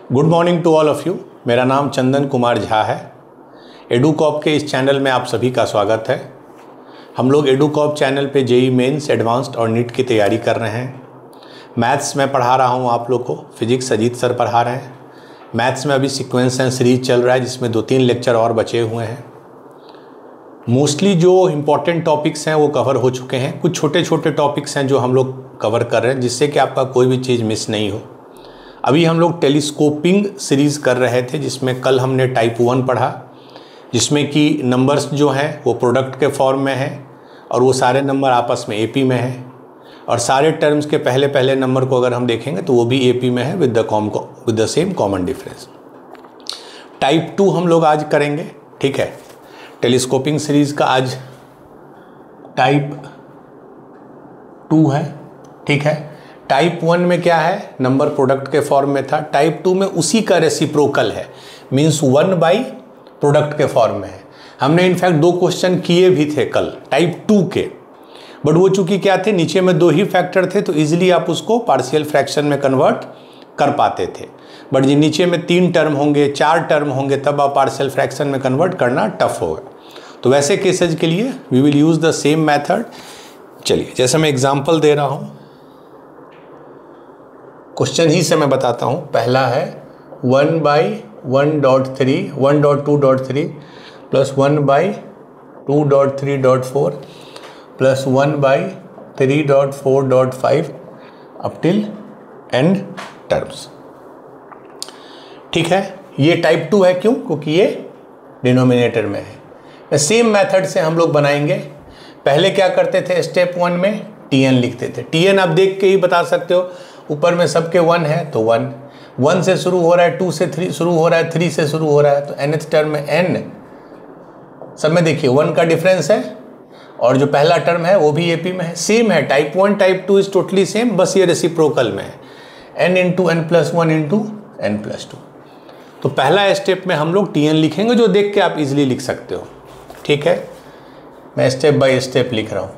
Good morning to all of you. मेरा नाम चंदन कुमार झा है। एडुकॉप के इस चैनल में आप सभी का स्वागत है। हम लोग एडुकॉप चैनल पे जेईई मेंस, एडवांस्ड और नीट की तैयारी कर रहे हैं। मैथ्स में पढ़ा रहा हूँ आप लोग को, फिजिक्स अजीत सर पढ़ा रहे हैं। मैथ्स में अभी सीक्वेंस एंड सीरीज चल रहा है, जिसमें 2-3 लेक्चर और बचे हुए हैं। मोस्टली जो इम्पॉर्टेंट टॉपिक्स हैं वो कवर हो चुके हैं। कुछ छोटे छोटे टॉपिक्स हैं जो हम लोग कवर कर रहे हैं, जिससे कि आपका कोई भी चीज़ मिस नहीं हो। अभी हम लोग टेलीस्कोपिंग सीरीज़ कर रहे थे, जिसमें कल हमने टाइप 1 पढ़ा, जिसमें कि नंबर्स जो हैं वो प्रोडक्ट के फॉर्म में हैं और वो सारे नंबर आपस में एपी में हैं, और सारे टर्म्स के पहले पहले नंबर को अगर हम देखेंगे तो वो भी एपी में है with the same common difference. Type 2 हम लोग आज करेंगे, ठीक है। टेलीस्कोपिंग सीरीज़ का आज टाइप 2 है, ठीक है। टाइप 1 में क्या है, नंबर प्रोडक्ट के फॉर्म में था। टाइप 2 में उसी का रेसिप्रोकल है, मीन्स 1 बाई प्रोडक्ट के फॉर्म में है। हमने इनफैक्ट 2 क्वेश्चन किए भी थे कल टाइप 2 के, बट वो चूंकि क्या थे, नीचे में 2 ही फैक्टर थे, तो इजीली आप उसको पार्शियल फ्रैक्शन में कन्वर्ट कर पाते थे। बट जो नीचे में 3 टर्म होंगे, 4 टर्म होंगे, तब आप पार्शियल फ्रैक्शन में कन्वर्ट करना टफ होगा। तो वैसे केसेज के लिए we will use the same method. चलिए, जैसे मैं एग्जाम्पल दे रहा हूँ, क्वेश्चन ही से मैं बताता हूँ। पहला है 1 by 1.3 1.2.3 plus 1 by 2.3.4 plus 1 by 3.4.5 up till and terms, ठीक है। ये टाइप 2 है, क्यों? क्योंकि ये डिनोमिनेटर में है। सेम मेथड से हम लोग बनाएंगे। पहले क्या करते थे, स्टेप 1 में tn लिखते थे। tn आप देख के ही बता सकते हो, ऊपर में सबके 1 है तो 1 से शुरू हो रहा है, 2 से 3 शुरू हो रहा है, 3 से शुरू हो रहा है, तो nth टर्म में n, सब में देखिए 1 का डिफरेंस है, और जो पहला टर्म है वो भी एपी में है। सेम है, type 1 type 2 is totally same, बस ये रेसिप्रोकल में है, n into n+1 into n+2। तो पहला स्टेप में हम लोग tn लिखेंगे, जो देख के आप इजीली लिख सकते हो, ठीक है। मैं स्टेप बाय स्टेप लिख रहा हूँ।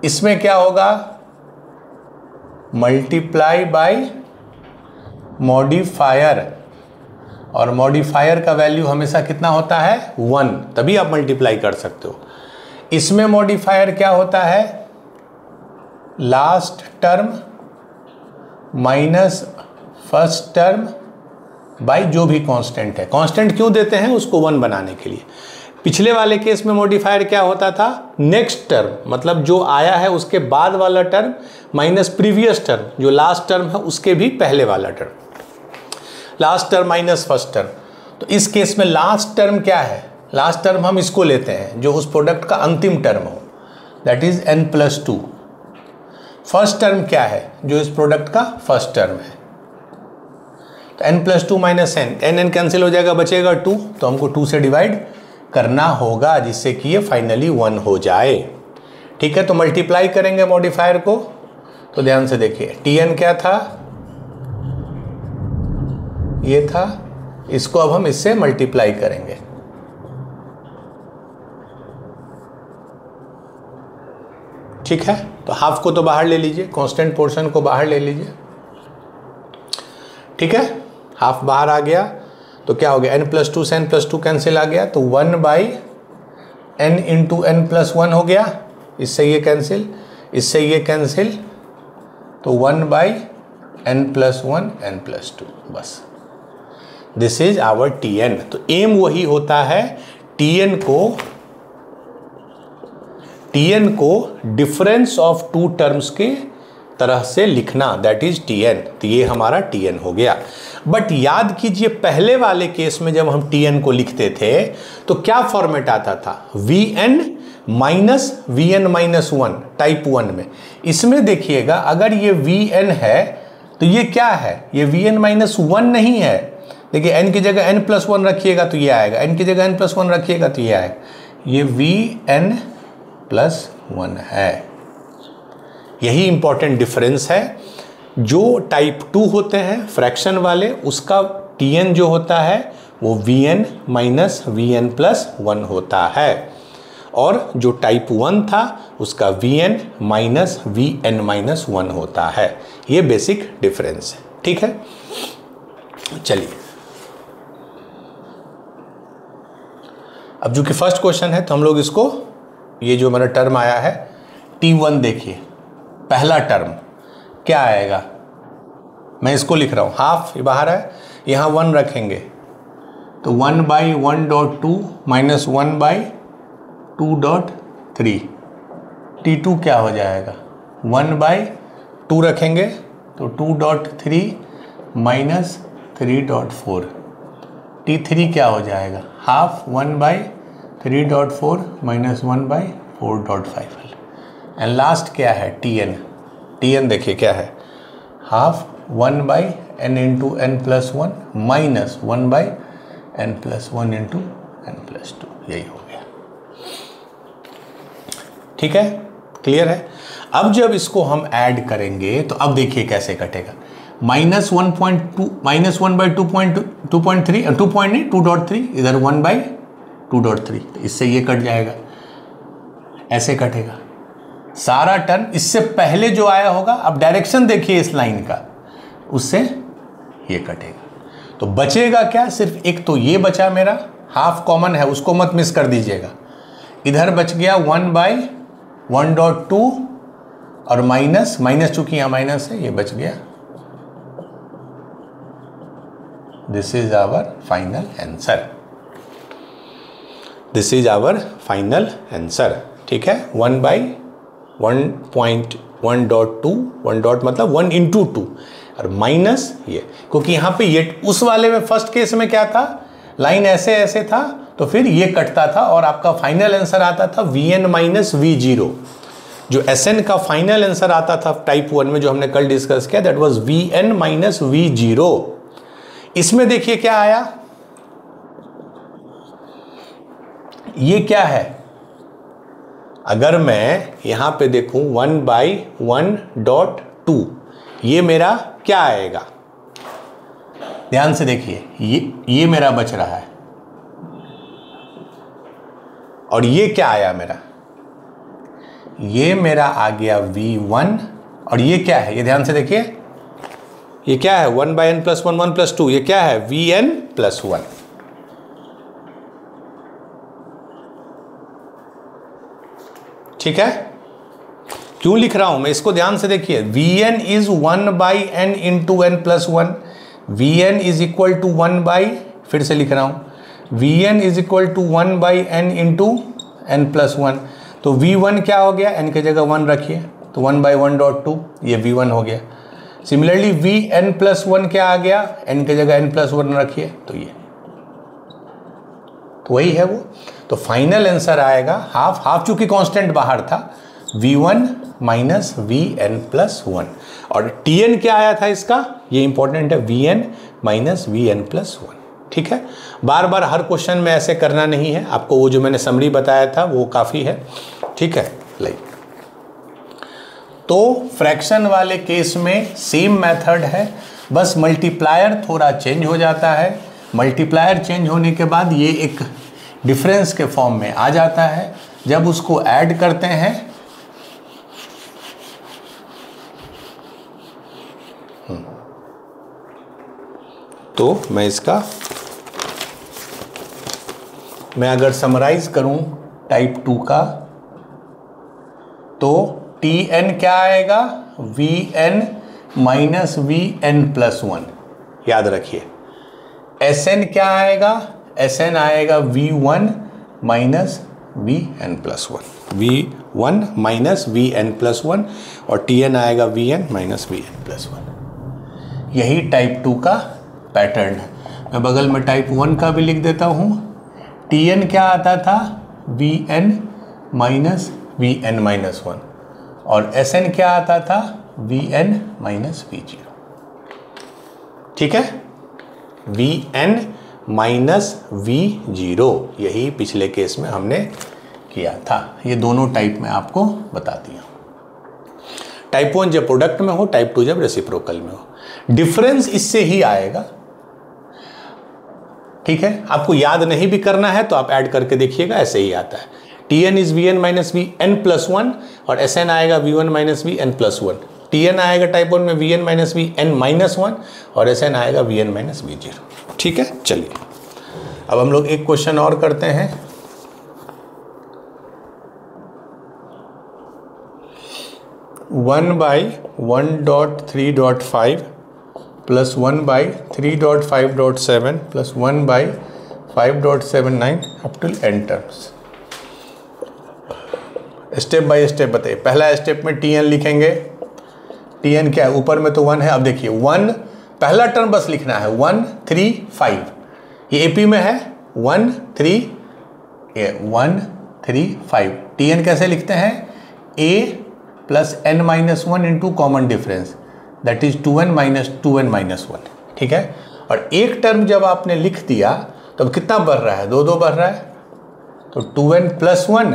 इसमें क्या होगा, मल्टीप्लाई बाय मॉडिफायर, और मॉडिफायर का वैल्यू हमेशा कितना होता है, 1, तभी आप मल्टीप्लाई कर सकते हो। इसमें मॉडिफायर क्या होता है, last term minus first term by जो भी कांस्टेंट है। कांस्टेंट क्यों देते हैं, उसको 1 बनाने के लिए। पिछले वाले केस में मॉडिफायर क्या होता था, नेक्स्ट टर्म, मतलब जो आया है उसके बाद वाला टर्म माइनस प्रीवियस टर्म, जो लास्ट टर्म है उसके भी पहले वाला term, last term minus first term. तो इस केस में लास्ट टर्म क्या है, लास्ट टर्म हम इसको लेते हैं जो उस प्रोडक्ट का अंतिम टर्म हो, that is n+2। First term क्या है, जो इस प्रोडक्ट का फर्स्ट टर्म है, तो n+2 माइनस n कैंसिल हो जाएगा, बचेगा 2, तो हमको 2 से डिवाइड करना होगा, जिससे कि ये फाइनली 1 हो जाए, ठीक है। तो मल्टीप्लाई करेंगे मॉडिफायर को, तो ध्यान से देखिए, tn क्या था, ये था, इसको अब हम इससे मल्टीप्लाई करेंगे, ठीक है। तो हाफ को तो बाहर ले लीजिए, कांस्टेंट पोर्शन को बाहर ले लीजिए, ठीक है। हाफ बाहर आ गया तो क्या हो गया, n+2 से n+2 कैंसिल आ गया, तो 1 बाई n इंटू n+1 हो गया, इससे ये कैंसिल, इससे ये कैंसिल, तो 1 बाई n+1 n+2, बस। This is our tn। तो एम वही होता है, tn को डिफरेंस ऑफ 2 टर्म्स के तरह से लिखना, दैट इज tn। तो ये हमारा tn हो गया। बट याद कीजिए, पहले वाले केस में जब हम tn को लिखते थे तो क्या फॉर्मेट आता था, vn माइनस vn-1 टाइप 1 में। इसमें देखिएगा, अगर ये vn है तो ये क्या है, ये vn-1 नहीं है। देखिए, n की जगह n+1 रखिएगा तो ये आएगा, n की जगह n+1 रखिएगा तो ये आएगा, ये vn+1 है। यही इंपॉर्टेंट डिफरेंस है। जो टाइप 2 होते हैं फ्रैक्शन वाले, उसका tn जो होता है वो vn माइनस vn+1 होता है, और जो टाइप 1 था उसका vn माइनस vn-1 होता है। ये बेसिक डिफरेंस है, ठीक है। चलिए अब जो कि फर्स्ट क्वेश्चन है तो हम लोग इसको, ये जो मेरा टर्म आया है T1, देखिए पहला टर्म क्या आएगा, मैं इसको लिख रहा हूँ, हाफ ये बाहर है, यहाँ 1 रखेंगे तो 1/1.2 माइनस 1/2.3, T2 क्या हो जाएगा, 1/2 रखेंगे तो 2.3 माइनस 3.4, T3 क्या हो जाएगा, हाफ 1/3.4 माइनस 1/4.5, एंड लास्ट क्या है TN, TN देखिए क्या है, half 1/n into n+1 minus 1/n+1 into n+2, यही हो गया। ठीक है, क्लियर है। अब जब इसको हम ऐड करेंगे तो अब देखिए कैसे कटेगा, -1.2 माइनस 2.3 इधर 1/2.3, तो इससे ये कट जाएगा, ऐसे कटेगा सारा टर्म। इससे पहले जो आया होगा, अब डायरेक्शन देखिए इस लाइन का, उससे ये कटेगा, तो बचेगा क्या, सिर्फ एक तो ये बचा मेरा, हाफ कॉमन है उसको मत मिस कर दीजिएगा, इधर बच गया 1/1.2 और माइनस चूंकि यहाँ माइनस है, ये बच गया, this is our final answer, this is our final answer. ठीक है, 1/1.2, 1 डॉट मतलब 1 इंटू 2 और माइनस ये, क्योंकि यहाँ पे ये उस वाले में फर्स्ट केस में क्या था, लाइन ऐसे ऐसे था तो फिर ये कटता था और आपका फाइनल आंसर आता था Vn माइनस V0। जो Sn का फाइनल आंसर आता था टाइप 1 में जो हमने कल डिस्कस किया, that was Vn minus V0। इसमें देखिए क्या आया, ये क्या है, अगर मैं यहां पे देखूं 1/1.2, ये मेरा क्या आएगा, ध्यान से देखिए, ये मेरा बच रहा है और ये क्या आया मेरा, ये मेरा आ गया V1 और ये क्या है, ये ध्यान से देखिए, ये क्या है 1/n+1 1+2, ये क्या है Vn+1। ठीक है, क्यों लिख रहा हूं मैं इसको, ध्यान से देखिए, Vn is 1/n into n+1, Vn is equal to 1/, फिर से लिख रहा हूं, Vn is equal to 1/n into n+1, तो V1 क्या हो गया, n की जगह 1 रखिए तो 1/1.2, ये V1 हो गया। सिमिलरली Vn+1 क्या आ गया, n की जगह n+1 रखिए तो ये, तो वही है वो। तो फाइनल आंसर आएगा हाफ चूंकि कांस्टेंट बाहर था, V1 माइनस Vn+1, और Tn क्या आया था इसका, ये इंपॉर्टेंट है, Vn माइनस Vn+1। ठीक है, बार बार हर क्वेश्चन में ऐसे करना नहीं है, आपको वो जो मैंने समरी बताया था वो काफ़ी है। ठीक है, लाइक तो फ्रैक्शन वाले केस में सेम मेथड है, बस मल्टीप्लायर थोड़ा चेंज हो जाता है, मल्टीप्लायर चेंज होने के बाद ये एक डिफरेंस के फॉर्म में आ जाता है, जब उसको ऐड करते हैं तो मैं अगर समराइज करूं टाइप 2 का, तो Tn क्या आएगा, Vn माइनस Vn+1, याद रखिए। Sn क्या आएगा, Sn आएगा V1 minus Vn+1, V1 minus Vn+1, और Tn आएगा Vn माइनस Vn+1। यही टाइप 2 का पैटर्न है। मैं बगल में टाइप 1 का भी लिख देता हूँ। Tn क्या आता था, Vn माइनस Vn-1, और Sn क्या आता था, Vn माइनस V0। ठीक है, Vn माइनस V0, यही पिछले केस में हमने किया था। ये दोनों टाइप में आपको बता दिया। टाइप 1 जब प्रोडक्ट में हो, टाइप 2 जब रेसिप्रोकल में हो। डिफरेंस इससे ही आएगा। ठीक है, आपको याद नहीं भी करना है तो आप ऐड करके देखिएगा, ऐसे ही आता है। Tn is Vn minus Vn+1 और Sn आएगा V1 माइनस Vn+1। Tn आएगा टाइप 1 में Vn माइनस Vn-1 और Sn आएगा Vn माइनस V0। ठीक है, चलिए अब हम लोग एक क्वेश्चन और करते हैं। 1/1.3.5 plus 1/3.5.7 plus 1/5.79 up till n terms. Step by step बताइए। पहला स्टेप में Tn लिखेंगे। Tn क्या है, ऊपर में तो 1 है। अब देखिए 1 पहला टर्म बस लिखना है 1 3 5, ये AP में है 1 3 5। Tn कैसे लिखते हैं, A plus n-1 into common difference, that is 2n-1। ठीक है, और एक टर्म जब आपने लिख दिया तो अब कितना बढ़ रहा है, 2 बढ़ रहा है, तो 2n प्लस 1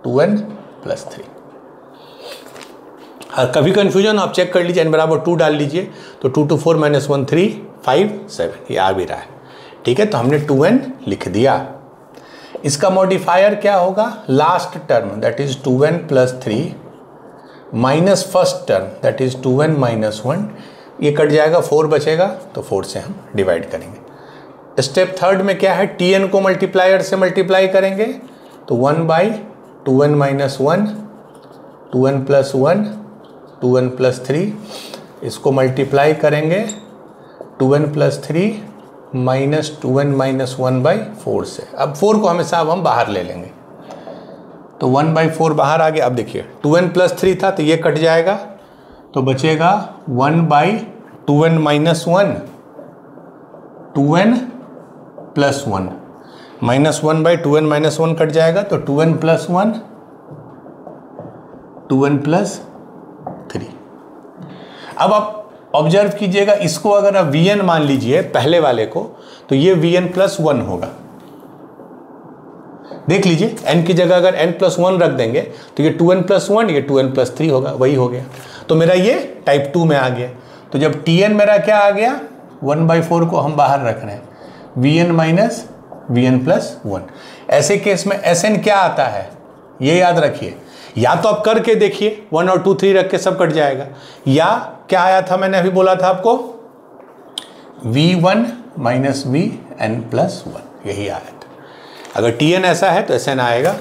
2n प्लस 3। हाँ, कभी कंफ्यूजन आप चेक कर लीजिए, n बराबर 2 डाल लीजिए तो 2 to 4 -1 3 5 7, ये आ भी रहा है। ठीक है, तो हमने 2n लिख दिया। इसका मॉडिफायर क्या होगा, last term that is 2n plus 3 minus first term that is 2n minus 1, ये कट जाएगा, 4 बचेगा, तो 4 से हम डिवाइड करेंगे। स्टेप थर्ड में क्या है, Tn को मल्टीप्लायर से मल्टीप्लाई करेंगे तो 1/2n minus 1, 2n plus 1, 2n plus 3, इसको मल्टीप्लाई करेंगे 2n plus 3 minus 2n minus 1/4 से। अब 4 को हमेशा अब हम बाहर ले लेंगे तो 1/4 बाहर आ गया। अब देखिए 2n प्लस 3 था तो ये कट जाएगा, तो बचेगा 1/2n minus 1, 2n plus 1 minus 1/2n minus 1 cut जाएगा, तो 2n प्लस 1, 2n प्लस 3। अब आप ऑब्जर्व कीजिएगा, इसको अगर आप Vn मान लीजिए पहले वाले को, तो ये Vn प्लस 1 होगा। देख लीजिए n की जगह अगर n प्लस 1 रख देंगे तो ये 2n प्लस 1, ये 2n प्लस 3 होगा, वही हो गया। तो मेरा ये टाइप 2 में आ गया। तो जब Tn मेरा क्या आ गया, 1/4 को हम बाहर रख रहे हैं, Vn माइनस Vn प्लस 1। ऐसे केस में Sn क्या आता है, ये याद रखिए। या तो आप करके देखिए 1 और 2 3 रख के सब कट जाएगा, या क्या आया था, मैंने अभी बोला था आपको, V1 माइनस Vn प्लस 1, यही आया था। अगर Tn ऐसा है तो Sn आएगा।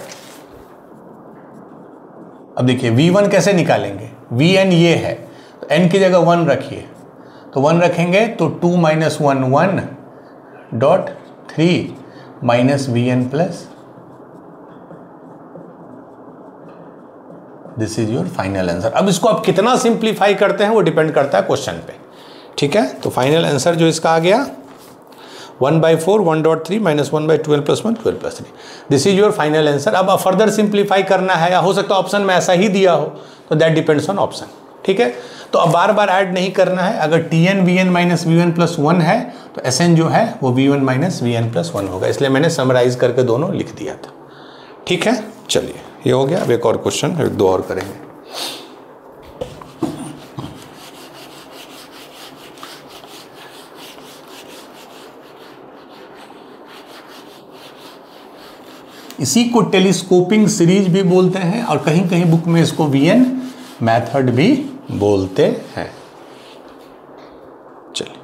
अब देखिए V1 कैसे निकालेंगे, Vn ये है, तो n की जगह 1 रखिए, तो 1 रखेंगे तो 2 minus 1 1.3 minus Vn plus, this is your final answer. अब इसको आप कितना सिंप्लीफाई करते हैं वो डिपेंड करता है क्वेश्चन पे। ठीक है, तो फाइनल आंसर जो इसका आ गया 1/4 1.3 minus 1/12 plus 1 12 plus 3, this is your final answer. अब फर्दर सिंप्लीफाई करना है, या हो सकता है ऑप्शन में ऐसा ही दिया हो, तो दैट डिपेंड्स ऑन ऑप्शन। ठीक है, तो अब बार बार ऐड नहीं करना है। अगर Tn Vn minus Vn plus 1 है तो Sn जो है वो V1 माइनस Vn प्लस 1 होगा, इसलिए मैंने समराइज करके दोनों लिख दिया था। ठीक है, चलिए ये हो गया। अब एक और क्वेश्चन, एक दो और करेंगे। इसी को टेलीस्कोपिंग सीरीज भी बोलते हैं, और कहीं कहीं बुक में इसको Vn मेथड भी बोलते हैं। चलिए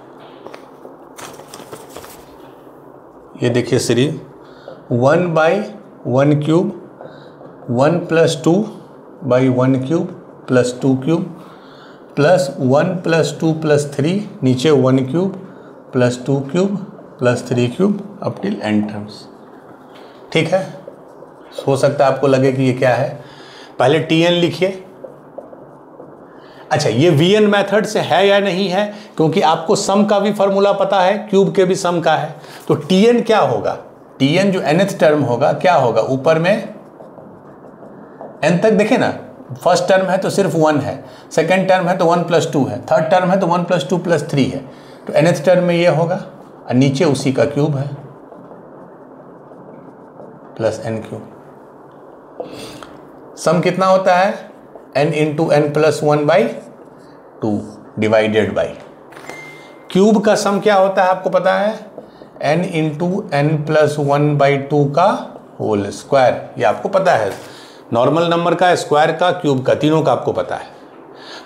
ये देखिए series 1/1 cube 1 plus 2 by 1 cube plus 2 cube plus 1 plus 2 plus 3, नीचे 1 cube plus 2 cube plus 3 cube up till n terms. ठीक है, हो सकता है आपको लगे कि ये क्या है, पहले Tn लिखिए। अच्छा, ये Vn मेथड से है या नहीं है, क्योंकि आपको सम का भी फॉर्मूला पता है, क्यूब के भी सम का है, तो Tn क्या होगा, Tn जो nth टर्म होगा क्या होगा, ऊपर में n तक देखें ना, फर्स्ट टर्म है तो सिर्फ 1 है, सेकेंड टर्म है तो 1 प्लस 2 है, थर्ड टर्म है तो 1 प्लस 2 प्लस 3 है, तो nth टर्म में ये होगा, और नीचे उसी का क्यूब है प्लस n क्यूब। सम कितना होता है, n into n plus 1/2 divided by, cube का सम क्या होता है आपको पता है, n इंटू n प्लस 1/2 का होल स्क्वायर, ये आपको पता है, नॉर्मल नंबर का, स्क्वायर का, क्यूब का, तीनों का आपको पता है।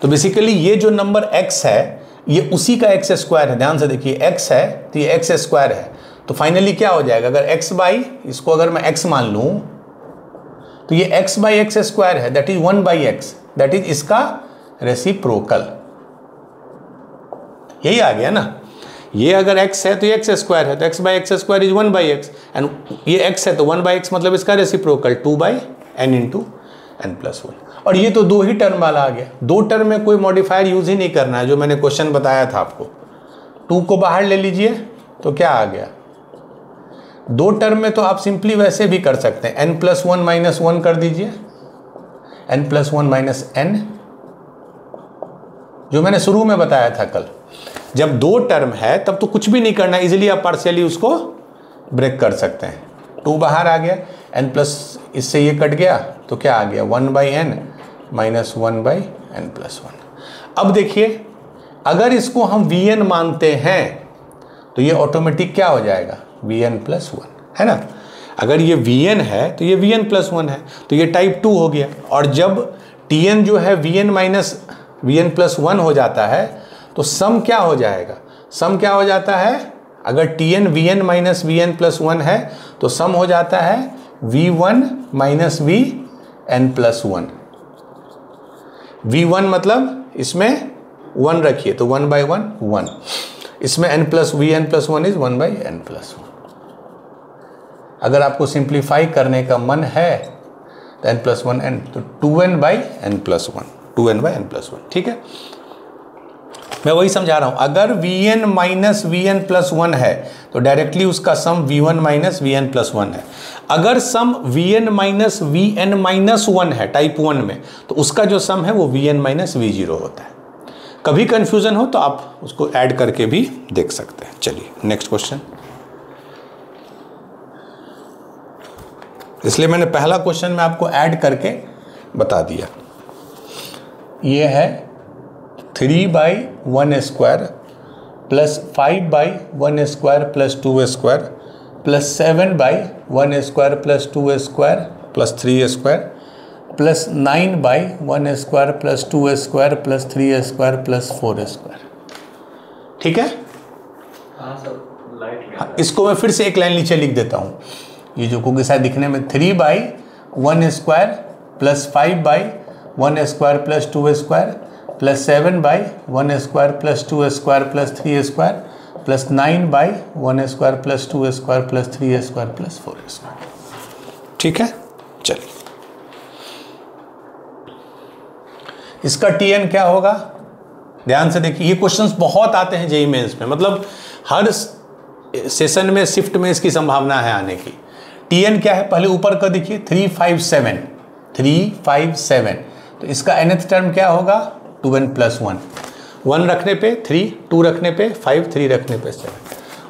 तो बेसिकली ये जो नंबर x है ये उसी का x स्क्वायर है, ध्यान से देखिए x है तो ये x स्क्वायर है, तो फाइनली क्या हो जाएगा, अगर x बाई, इसको अगर मैं x मान लूँ तो ये x बाई एक्स स्क्वायर है, that is 1/x, that is इसका रेसिप्रोकल, यही आ गया ना। ये अगर x है तो ये एक्स स्क्वायर है, तो x by x square is 1/x, and ये x है तो 1/x मतलब इसका reciprocal 2/n into n plus 1। और ये तो दो ही टर्म वाला आ गया, दो टर्म में कोई मॉडिफायर यूज ही नहीं करना है, जो मैंने क्वेश्चन बताया था आपको। 2 को बाहर ले लीजिए तो क्या आ गया, दो टर्म में तो आप सिंपली वैसे भी कर सकते हैं, n प्लस 1 माइनस 1 कर दीजिए, n प्लस 1 माइनस n, जो मैंने शुरू में बताया था कल। जब दो टर्म है तब तो कुछ भी नहीं करना, इजीली आप पार्शियली उसको ब्रेक कर सकते हैं। 2 बाहर आ गया, n प्लस इससे ये कट गया तो क्या आ गया 1/n माइनस 1/n प्लस 1। अब देखिए अगर इसको हम vn मानते हैं तो ये ऑटोमेटिक क्या हो जाएगा vn प्लस 1, है ना। अगर ये vn है तो ये vn प्लस 1 है, तो ये टाइप 2 हो गया। और जब tn जो है vn माइनस vn प्लस 1 हो जाता है तो सम क्या हो जाएगा, सम क्या हो जाता है, अगर tn vn minus vn plus 1 है तो सम हो जाता है v1 minus vn plus 1। v1 मतलब इसमें 1 रखिए तो 1/1 1, इसमें n plus vn plus 1 is 1/n plus 1। अगर आपको सिंप्लीफाई करने का मन है तो n प्लस 1n, तो 2n/n प्लस 1, 2n/n प्लस 1, ठीक है। मैं वही समझा रहा हूं, अगर vn माइनस vn प्लस 1 है तो डायरेक्टली उसका सम v1 माइनस vn प्लस 1 है। अगर सम vn माइनस vn माइनस 1 है टाइप 1 में, तो उसका जो सम है वो vn माइनस v0 होता है। कभी कंफ्यूजन हो तो आप उसको ऐड करके भी देख सकते हैं। चलिए नेक्स्ट क्वेश्चन। इसलिए मैंने पहला क्वेश्चन में आपको ऐड करके बता दिया। ये है 3/1 square plus 5/1 square plus 2 square plus 7/1 square plus 2 square plus 3 square plus 9/1 square plus 2 square plus 3 square plus 4 square. ठीक है, इसको मैं फिर से एक लाइन नीचे लिख देता हूँ। ये जो क्योंकि शायद दिखने में 3/1 square plus 5/1 square plus 2 square plus 7/1 square plus 2 square plus 3 square plus 9/1 square plus 2 square plus 3 square plus 4 square. ठीक है, चलिए इसका tn क्या होगा, ध्यान से देखिए। ये क्वेश्चंस बहुत आते हैं जेईई मेंस में, मतलब हर सेशन में शिफ्ट में इसकी संभावना है आने की। tn क्या है, पहले ऊपर का देखिए 357, तो इसका nth टर्म क्या होगा 2n प्लस 1, 1 रखने पे 3, 2 रखने पे 5, 3 रखने पे 7।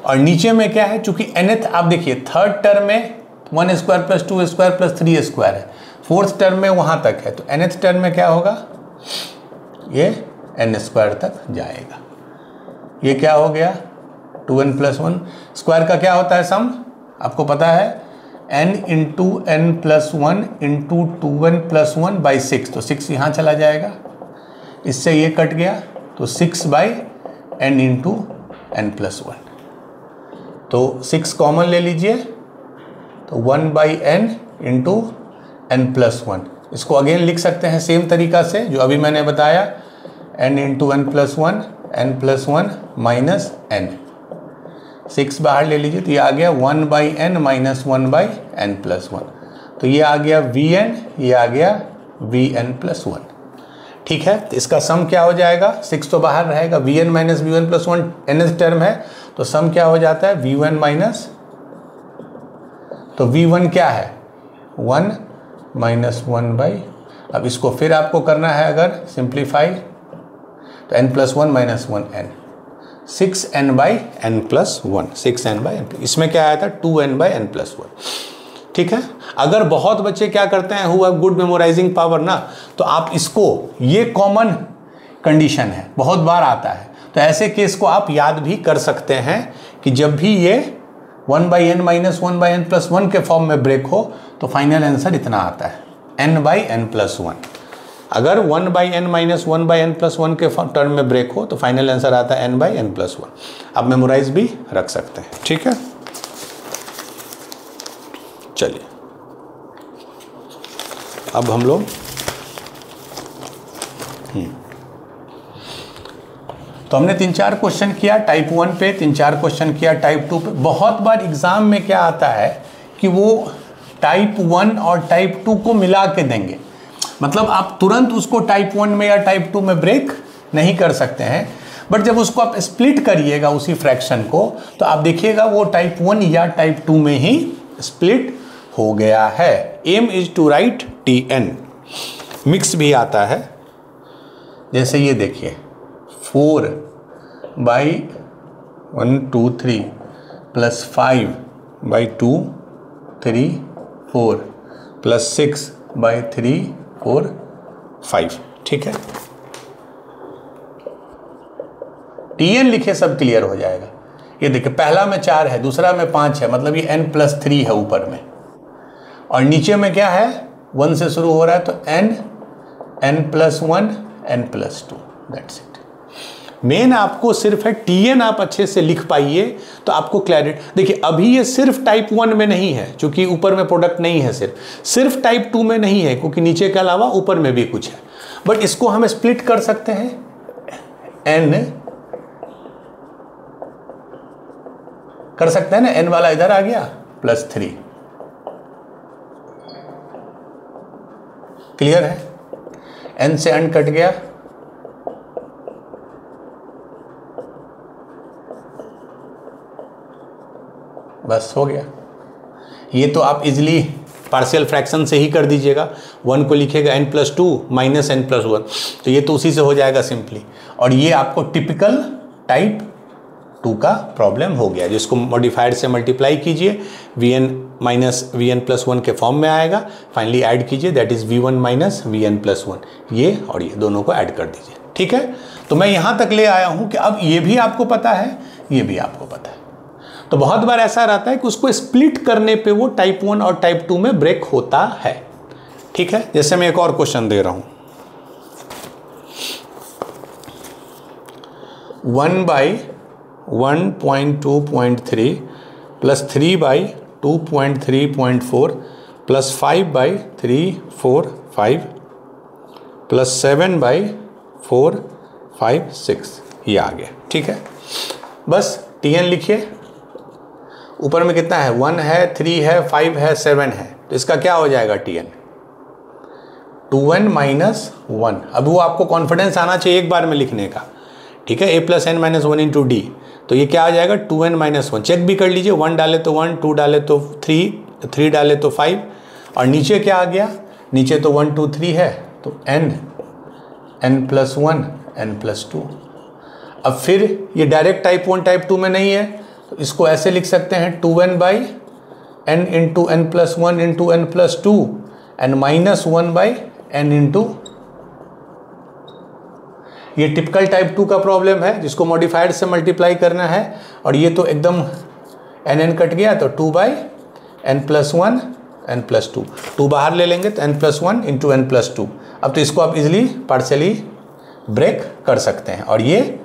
और नीचे में क्या है, चूंकि nth आप देखिए थर्ड टर्म में 1 square plus 2 square plus 3 square है, फोर्थ टर्म में वहां तक है, तो nth टर्म में क्या होगा, ये n स्क्वायर तक जाएगा। ये क्या हो गया 2n प्लस 1। स्क्वायर का क्या होता है सम, आपको पता है n into n plus 1 into 2n plus 1 by 6, तो 6 यहाँ चला जाएगा, इससे ये कट गया तो 6/n इंटू n प्लस 1, तो 6 कॉमन ले लीजिए तो 1/n इंटू n प्लस 1। इसको अगेन लिख सकते हैं सेम तरीका से जो अभी मैंने बताया, n into n plus 1, n plus 1 minus n, 6 बाहर ले लीजिए तो ये आ गया 1/n माइनस 1/n प्लस 1, तो ये आ गया vn, ये आ गया vn प्लस 1। ठीक है, तो इसका सम क्या हो जाएगा, 6 तो बाहर रहेगा, vn minus v1 plus 1 nth term है, तो सम क्या हो जाता है v1 माइनस, तो v1 क्या है 1 माइनस 1/, अब इसको फिर आपको करना है अगर सिंप्लीफाई तो n plus 1 minus 1n, 6n/n plus 1, 6n/n, इसमें क्या आया था 2n/n प्लस 1। ठीक है, अगर बहुत बच्चे क्या करते हैं, हुआ गुड मेमोराइजिंग पावर ना, तो आप इसको, ये कॉमन कंडीशन है, बहुत बार आता है, तो ऐसे केस को आप याद भी कर सकते हैं कि जब भी ये 1/n माइनस 1/n प्लस 1 के फॉर्म में ब्रेक हो तो फाइनल आंसर इतना आता है n/n प्लस 1। अगर 1/n माइनस 1/n प्लस 1 के टर्म में ब्रेक हो तो फाइनल आंसर आता है n/n प्लस 1। आप मेमोराइज भी रख सकते हैं। ठीक है, चलिए अब हम लोग तो हमने 3-4 क्वेश्चन किया टाइप 1 पे, 3-4 क्वेश्चन किया टाइप 2 पे। बहुत बार एग्जाम में क्या आता है कि वो टाइप 1 और टाइप 2 को मिला के देंगे, मतलब आप तुरंत उसको टाइप 1 में या टाइप 2 में ब्रेक नहीं कर सकते हैं, बट जब उसको आप स्प्लिट करिएगा उसी फ्रैक्शन को, तो आप देखिएगा वो टाइप 1 या टाइप 2 में ही स्प्लिट हो गया है। Aim is to write Tn। Mix भी आता है, जैसे ये देखिए 4/123 प्लस 5/2 3 4 प्लस 6/3 4 5। ठीक है, Tn लिखे सब क्लियर हो जाएगा। ये देखिए पहला में 4 है, दूसरा में 5 है, मतलब ये n+3 है ऊपर में, और नीचे में क्या है 1 से शुरू हो रहा है, तो n+1 n+2, that's it. Main आपको सिर्फ है Tn आप अच्छे से लिख पाइए तो आपको क्लैरिटी। देखिए अभी ये सिर्फ टाइप 1 में नहीं है, क्योंकि ऊपर में प्रोडक्ट नहीं है, सिर्फ टाइप 2 में नहीं है, क्योंकि नीचे के अलावा ऊपर में भी कुछ है, बट इसको हम स्प्लिट कर सकते हैं। n कर सकते हैं ना, n वाला इधर आ गया +3, क्लियर है, n से n कट गया, बस हो गया। ये तो आप इजीली पार्शियल फ्रैक्शन से ही कर दीजिएगा, 1 को लिखेगा n+2 माइनस n+1, तो ये तो उसी से हो जाएगा सिंपली। और ये आपको टिपिकल टाइप 2 का प्रॉब्लम हो गया, जिसको मॉडिफायर से मल्टीप्लाई कीजिए, Vn माइनस Vn+1 के फॉर्म में आएगा, फाइनली ऐड कीजिए, that is V1 minus Vn+1, ये और ये दोनों को ऐड कर दीजिए। ठीक है, तो मैं यहाँ तक ले आया हूँ कि अब ये भी आपको पता है, ये भी आपको पता है। तो बहुत बार ऐसा रहता है कि उसको स्प्लिट करने पे वो टाइप 1 और टाइप 2 में ब्रेक होता है। ठीक है, जैसे मैं एक और क्वेश्चन दे रहा हूँ, 1/1.2.3 प्लस 3/2.3.4 प्लस 5/3.4.5 प्लस 7/4.5.6, ये आ गया। ठीक है, बस Tn लिखिए, ऊपर में कितना है, 1 है, 3 है, 5 है, 7 है, तो इसका क्या हो जाएगा Tn 2n माइनस 1। अब वो आपको कॉन्फिडेंस आना चाहिए एक बार में लिखने का। ठीक है, a+n-1 इंटू डी, तो ये क्या आ जाएगा 2n-1। चेक भी कर लीजिए, 1 डाले तो 1, 2 डाले तो 3, 3 डाले तो 5, और नीचे क्या आ गया, नीचे तो 1 2 3 है, तो n+1 n+2। अब फिर ये डायरेक्ट टाइप 1 टाइप 2 में नहीं है, तो इसको ऐसे लिख सकते हैं 2n/n into n+1 into n+2 and -1/n into, ये टिपिकल टाइप 2 का प्रॉब्लम है, जिसको मॉडिफायर से मल्टीप्लाई करना है, और ये तो एकदम n कट गया, तो 2/n+1 n+2, 2 बाहर ले लेंगे तो n+1 इंटू n+2। अब तो इसको आप इजीली पार्शियली ब्रेक कर सकते हैं, और ये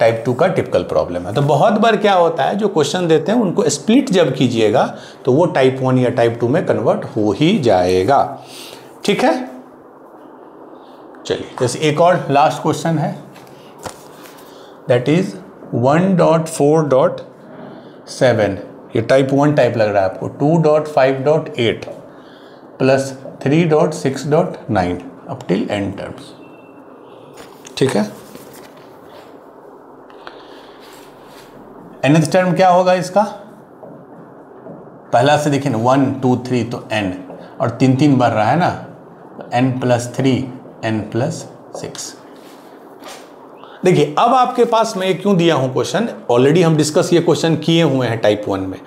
टाइप 2 का टिपिकल प्रॉब्लम है। तो बहुत बार क्या होता है, जो क्वेश्चन देते हैं उनको स्प्लिट जब कीजिएगा तो वो टाइप 1 या टाइप 2 में कन्वर्ट हो ही जाएगा। ठीक है, चलिए जैसे एक और लास्ट क्वेश्चन है, दैट इज 1.4.7, ये टाइप 1 टाइप लग रहा है आपको, 2.5.8 plus 3.6.9 up till n terms. ठीक है, nth टर्म क्या होगा इसका, पहला से देखिए ना 1 2 3, तो n, और 3 3 बढ़ रहा है ना, तो n+3 n+6। देखिए अब आपके पास मैं क्यों दिया हूं क्वेश्चन, ऑलरेडी हम डिस्कस ये क्वेश्चन किए हुए हैं टाइप 1 में।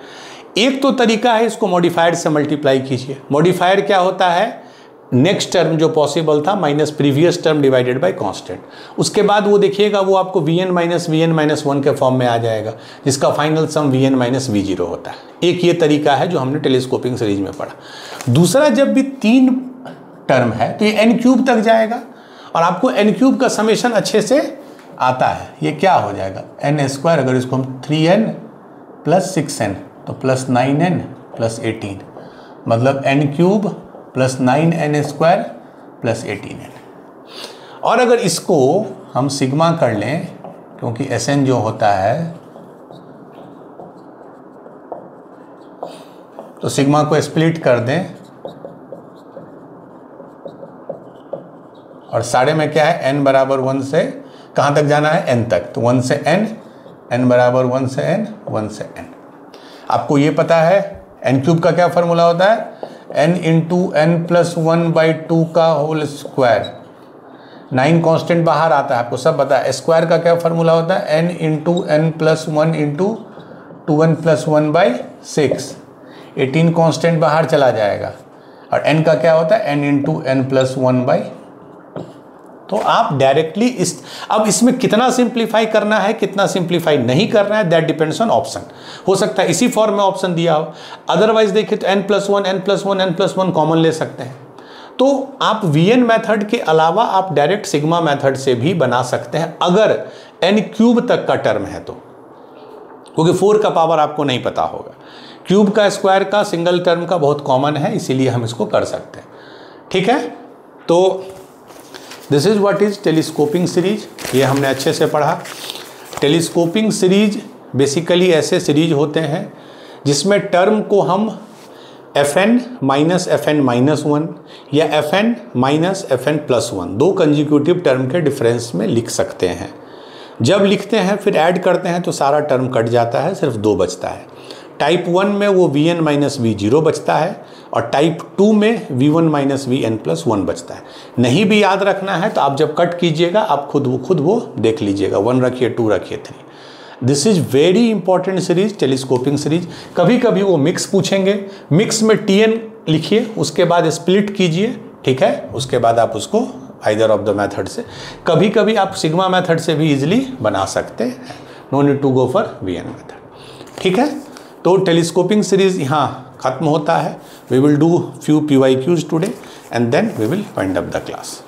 एक तो तरीका है, इसको मॉडिफायर से मल्टीप्लाई कीजिए। मॉडिफायर क्या होता है, नेक्स्ट टर्म जो पॉसिबल था minus previous term divided by constant, उसके बाद वो देखिएगा वो आपको Vn-1 के फॉर्म में आ जाएगा, जिसका फाइनल सम Vn-V0 होता है। एक ये तरीका है जो हमने टेलीस्कोपिंग सीरीज में पढ़ा। दूसरा, जब भी 3 टर्म है तो ये n³ तक जाएगा, और आपको n³ का समेशन अच्छे से आता है। ये क्या हो जाएगा n², अगर इसको हम 3n + 6n तो +9n + 18, मतलब n³ + 9n² + 18n। और अगर इसको हम सिग्मा कर लें क्योंकि Sn जो होता है तो सिग्मा को स्प्लिट कर दें और सारे में क्या है, n बराबर 1 से कहाँ तक जाना है, n तक, तो 1 से n, n बराबर 1 से n, 1 से n। आपको ये पता है n क्यूब का क्या फॉर्मूला होता है, n इंटू n प्लस 1/2 का होल स्क्वायर। 9 कांस्टेंट बाहर आता है, आपको सब पता है। स्क्वायर का क्या फॉर्मूला होता है, n into n plus 1 into 2n plus 1/6। 18 constant बाहर चला जाएगा और n का क्या होता है, n इंटू n प्लस 1/। तो आप डायरेक्टली अब इसमें कितना सिंप्लीफाई करना है, कितना सिंप्लीफाई नहीं करना है, दैट डिपेंड्स ऑन ऑप्शन। हो सकता है इसी फॉर्म में ऑप्शन दिया हो, अदरवाइज देखिए तो n plus 1 n plus 1 n plus 1 common ले सकते हैं। तो आप वीएन मेथड के अलावा आप डायरेक्ट सिग्मा मेथड से भी बना सकते हैं अगर n क्यूब तक का टर्म है तो, क्योंकि 4 का पावर आपको नहीं पता होगा। क्यूब का स्क्वायर का सिंगल टर्म का बहुत कॉमन है, इसीलिए हम इसको कर सकते हैं। ठीक है, तो this is what is telescoping series, ये हमने अच्छे से पढ़ा। टेलीस्कोपिंग सीरीज बेसिकली ऐसे सीरीज होते हैं जिसमें टर्म को हम fn माइनस fn माइनस 1 या fn माइनस fn प्लस 1 दो कंजिक्यूटिव टर्म के डिफरेंस में लिख सकते हैं। जब लिखते हैं फिर ऐड करते हैं तो सारा टर्म कट जाता है, सिर्फ 2 बचता है। टाइप 1 में वो vn माइनस v0 बचता है और टाइप 2 में v1 माइनस vn प्लस 1 बचता है। नहीं भी याद रखना है तो आप जब कट कीजिएगा आप खुद वो देख लीजिएगा, 1 रखिए, 2 रखिए, 3। This is very important series, telescoping series. कभी कभी वो मिक्स पूछेंगे, मिक्स में tn लिखिए, उसके बाद स्प्लिट कीजिए, ठीक है, उसके बाद आप उसको आइदर ऑफ द मेथड से, कभी कभी आप सिग्मा मेथड से भी इजिली बना सकते हैं। No need to go for V n method. ठीक है, तो टेलीस्कोपिंग सीरीज यहाँ खत्म होता है। We will do few PYQs today and then we will wind up the class.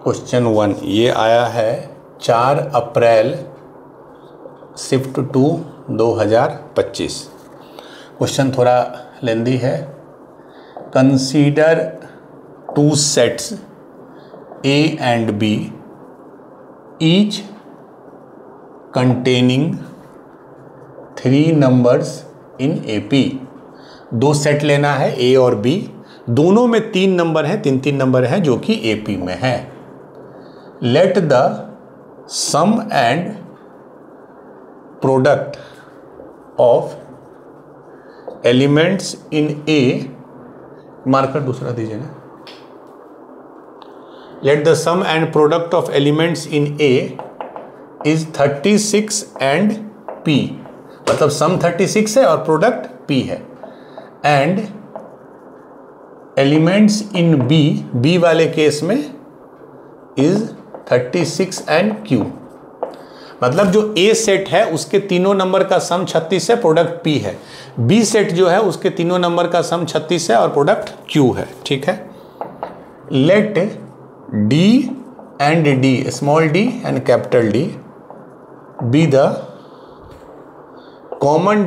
Question 1 ये आया है 4 अप्रैल शिफ्ट टू 2025। क्वेश्चन थोड़ा लेंदी है। Consider 2 sets A and B each containing 3 numbers in AP। 2 set लेना है A और B, दोनों में 3 नंबर हैं, 3 नंबर हैं जो कि AP में है। Let the sum and product of elements in A, marker दूसरा दीजिए ना। Let the sum and product of elements in A is 36 and P, मतलब सम 36 है और प्रोडक्ट P है। एंड एलिमेंट्स इन B वाले केस में इज 36 एंड Q, मतलब जो A सेट है उसके तीनों नंबर का सम 36 है, प्रोडक्ट P है। B सेट जो है उसके तीनों नंबर का सम 36 है और प्रोडक्ट Q है। ठीक है, let D and D, small d and capital D be the common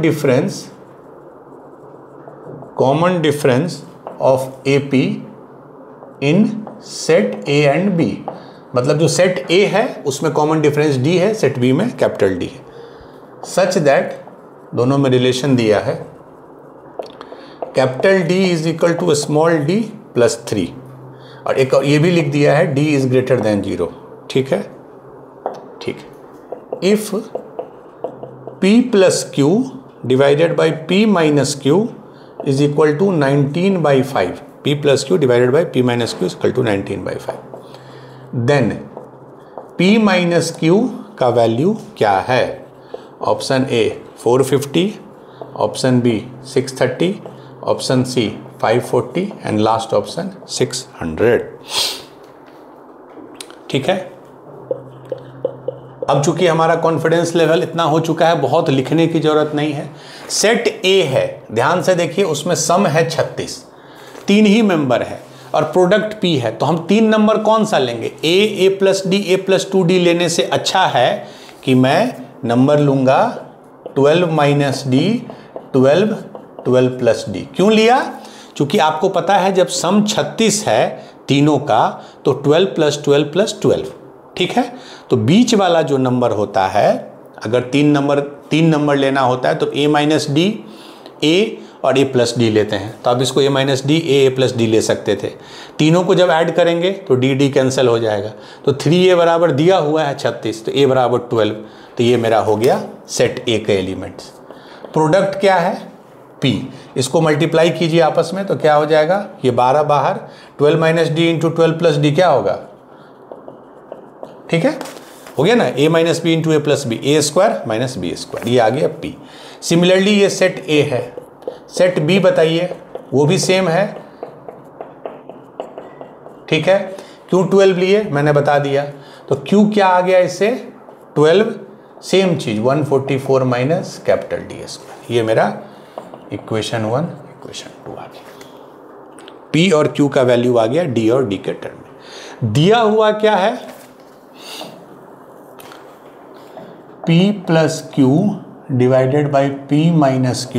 difference of AP in set A and B, मतलब जो सेट A है उसमें कॉमन डिफरेंस D है, सेट B में कैपिटल D है। सच दैट, दोनों में relation दिया है, capital D is equal to small d plus 3, और एक और ये भी लिख दिया है D इज ग्रेटर देन 0। ठीक है, ठीक है। If P plus Q divided by P minus Q is equal to 19/5, P plus Q divided by P minus Q is equal to 19/5, then P minus Q का value क्या है? Option A 450, option B 630, option C 540 and last option 600। ठीक है, अब चूंकि हमारा confidence level इतना हो चुका है, बहुत लिखने की जरूरत नहीं है। सेट ए है, ध्यान से देखिए, उसमें सम है 36, 3 ही मेंबर है और प्रोडक्ट पी है, तो हम 3 नंबर कौन सा लेंगे? ए प्लस डी, ए प्लस 2d लेने से अच्छा है कि मैं नंबर लूंगा 12 माइनस डी, 12 प्लस डी। क्यों लिया? क्योंकि आपको पता है जब सम 36 है तीनों का तो 12 प्लस 12 प्लस 12, ठीक है। तो बीच वाला जो नंबर होता है, अगर 3 नंबर लेना होता है तो a माइनस डी, ए और a प्लस डी लेते हैं, तो आप इसको a minus D, A plus D ले सकते थे। तीनों को जब ऐड करेंगे तो डी कैंसिल हो जाएगा, तो 3a बराबर दिया हुआ है 36, तो a बराबर 12, तो ये मेरा हो गया सेट ए के एलिमेंट्स। प्रोडक्ट क्या है? P। इसको मल्टीप्लाई कीजिए आपस में तो क्या हो जाएगा? ये 12 बाहर, 12 minus D into 12 plus D क्या होगा? ठीक है, हो गया ना, a minus B into A plus B, A square minus B square, ये आ गया P। सिमिलरली ये सेट A है। सेट B बताइए, वो भी सेम है, ठीक है। क्यों 12 लिए मैंने बता दिया, तो Q क्या आ गया इससे? 12, सेम चीज 144 माइनस कैपिटल डी स्क्वायर। ये मेरा इक्वेशन 1, इक्वेशन 2 आ गया। P और Q का वैल्यू आ गया D और D के टर्म में। दिया हुआ क्या है? P plus Q divided by P minus Q